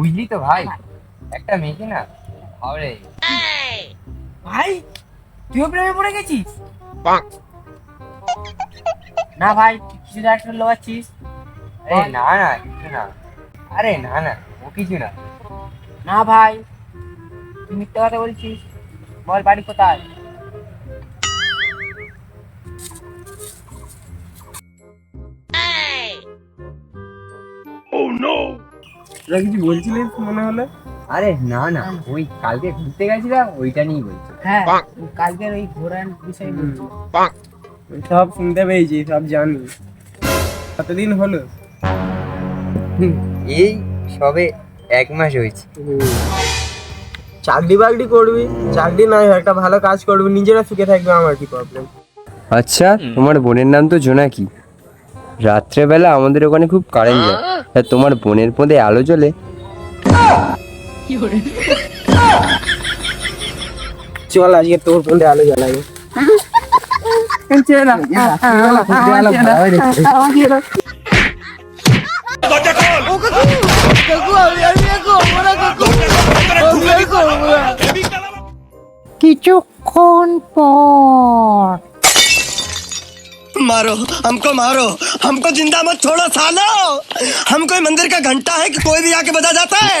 বুঝলি তো ভাই, একটা মেয়েকে না ভালো লেগে গেছে। ভাই তুইও প্রেমে পড়ে গেছিস? না ভাই তুই কিছু একটা লোয়াচ্ছিস। আরে না না কিছু না, আরে না না ও কিছু না। না ভাই তুই মিথ্যে কথা বলছিস, বল বাড়ি কোথায়? তোরা কিছু বলছিলিস মনে হলো? আরে না না, ওই কালকে ঘুরতে গেছিলাম ওইটা নিয়েই বলছি। হ্যাঁ কালকের ওই ঘোরার বিষয় বলছি। সব শুনতে পেয়েছি, সব জানি। কতদিন হলো? এই সবে 1 মাস হয়েছে। চাকরি বাকরি করবি, চাকরি নাই একটা ভালো কাজ করবি, নিজেরা সুখে থাকবে, আমার কি প্রবলেম? আচ্ছা, তোমার বোনের নাম তো জোনাকি। রাত্রেবেলা আমাদের ওখানে খুব কারেন্ট যায়, তা তোমার বোনের মধ্যে আলো জ্বলে? চল আজকে তোর ফোনে আলো জ্বালাই। কিছুক্ষণ পর मारो हमको जिंदा मत छोड़ो सालो। हम कोई मंदिर का घंटा है कि कोई भी आके बजा जाता है।